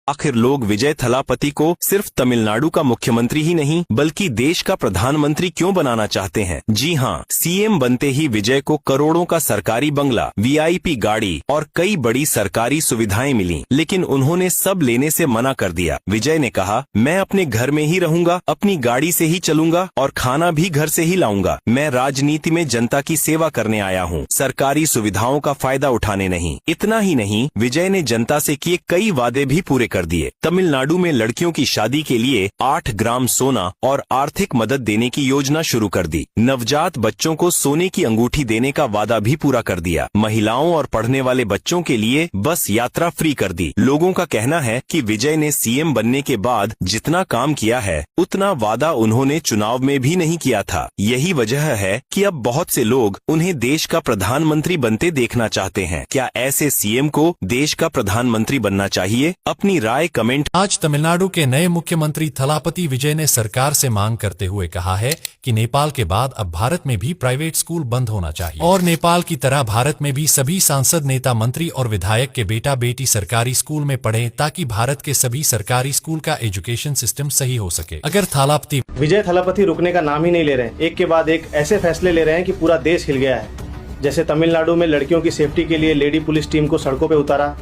आखिर लोग विजय थलापति को सिर्फ तमिलनाडु का मुख्यमंत्री ही नहीं बल्कि देश का प्रधानमंत्री क्यों बनाना चाहते हैं? जी हाँ, सीएम बनते ही विजय को करोड़ों का सरकारी बंगला, वीआईपी गाड़ी और कई बड़ी सरकारी सुविधाएं मिली, लेकिन उन्होंने सब लेने से मना कर दिया। विजय ने कहा, मैं अपने घर में ही रहूंगा, अपनी गाड़ी से ही चलूंगा और खाना भी घर से ही लाऊंगा। मैं राजनीति में जनता की सेवा करने आया हूँ, सरकारी सुविधाओं का फायदा उठाने नहीं। इतना ही नहीं, विजय ने जनता से किए कई वादे भी पूरे कर दिए। तमिलनाडु में लड़कियों की शादी के लिए 8 ग्राम सोना और आर्थिक मदद देने की योजना शुरू कर दी। नवजात बच्चों को सोने की अंगूठी देने का वादा भी पूरा कर दिया। महिलाओं और पढ़ने वाले बच्चों के लिए बस यात्रा फ्री कर दी। लोगों का कहना है कि विजय ने सीएम बनने के बाद जितना काम किया है उतना वादा उन्होंने चुनाव में भी नहीं किया था। यही वजह है कि अब बहुत से लोग उन्हें देश का प्रधानमंत्री बनते देखना चाहते हैं। क्या ऐसे सीएम को देश का प्रधानमंत्री बनना चाहिए? अपनी राय कमेंट। आज तमिलनाडु के नए मुख्यमंत्री थलापति विजय ने सरकार से मांग करते हुए कहा है कि नेपाल के बाद अब भारत में भी प्राइवेट स्कूल बंद होना चाहिए और नेपाल की तरह भारत में भी सभी सांसद, नेता, मंत्री और विधायक के बेटा बेटी सरकारी स्कूल में पढ़ें ताकि भारत के सभी सरकारी स्कूल का एजुकेशन सिस्टम सही हो सके। अगर थलापति विजय थलापति रुकने का नाम ही नहीं ले रहे हैं, एक के बाद एक ऐसे फैसले ले रहे हैं कि पूरा देश हिल गया है। जैसे तमिलनाडु में लड़कियों की सेफ्टी के लिए लेडी पुलिस टीम को सड़कों पे उतारा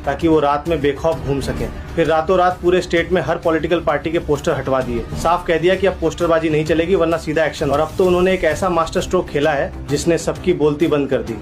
ताकि वो रात में बेखौफ घूम सके। फिर रातों रात पूरे स्टेट में हर पॉलिटिकल पार्टी के पोस्टर हटवा दिए। साफ कह दिया कि अब पोस्टरबाजी नहीं चलेगी वरना सीधा एक्शन। और अब तो उन्होंने एक ऐसा मास्टर स्ट्रोक खेला है जिसने सबकी बोलती बंद कर दी।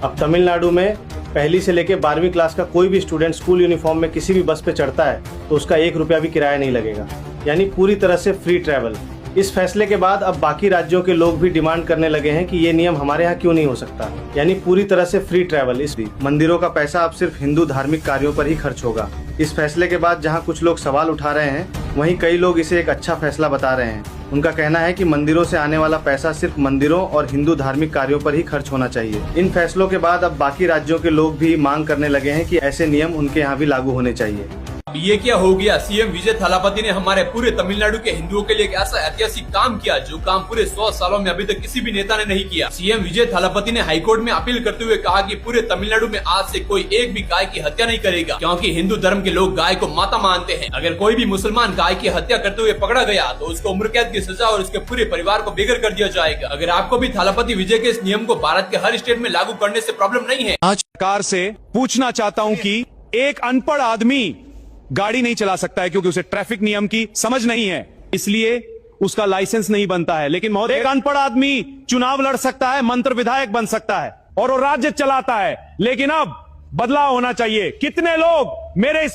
अब तमिलनाडु में पहली से लेकर 12वीं क्लास का कोई भी स्टूडेंट स्कूल यूनिफॉर्म में किसी भी बस पे चढ़ता है तो उसका 1 रुपया भी किराया नहीं लगेगा, यानी पूरी तरह से फ्री ट्रैवल। इस फैसले के बाद अब बाकी राज्यों के लोग भी डिमांड करने लगे हैं कि ये नियम हमारे यहाँ क्यों नहीं हो सकता, यानी पूरी तरह से फ्री ट्रैवल। इस मंदिरों का पैसा अब सिर्फ हिंदू धार्मिक कार्यों पर ही खर्च होगा। इस फैसले के बाद जहाँ कुछ लोग सवाल उठा रहे हैं, वहीं कई लोग इसे एक अच्छा फैसला बता रहे हैं। उनका कहना है कि मंदिरों से आने वाला पैसा सिर्फ मंदिरों और हिंदू धार्मिक कार्यों पर ही खर्च होना चाहिए। इन फैसलों के बाद अब बाकी राज्यों के लोग भी मांग करने लगे हैं कि ऐसे नियम उनके यहाँ भी लागू होने चाहिए। अब ये क्या हो गया? सीएम विजय थलापति ने हमारे पूरे तमिलनाडु के हिंदुओं के लिए एक ऐसा ऐतिहासिक काम किया जो काम पूरे 100 सालों में अभी तक किसी भी नेता ने नहीं किया। सीएम विजय थलापति ने हाईकोर्ट में अपील करते हुए कहा कि पूरे तमिलनाडु में आज से कोई एक भी गाय की हत्या नहीं करेगा, क्योंकि हिंदू धर्म के लोग गाय को माता मानते हैं। अगर कोई भी मुसलमान गाय की हत्या करते हुए पकड़ा गया तो उसको उम्र कैद की सजा और उसके पूरे परिवार को बेघर कर दिया जाएगा। अगर आपको भी थलापति विजय के इस नियम को भारत के हर स्टेट में लागू करने से प्रॉब्लम नहीं है। आज सरकार से पूछना चाहता हूं कि एक अनपढ़ आदमी गाड़ी नहीं चला सकता है क्योंकि उसे ट्रैफिक नियम की समझ नहीं है, इसलिए उसका लाइसेंस नहीं बनता है। लेकिन महोदय, एक अनपढ़ आदमी चुनाव लड़ सकता है, मंत्री विधायक बन सकता है और वो राज्य चलाता है। लेकिन अब बदलाव होना चाहिए। कितने लोग मेरे इस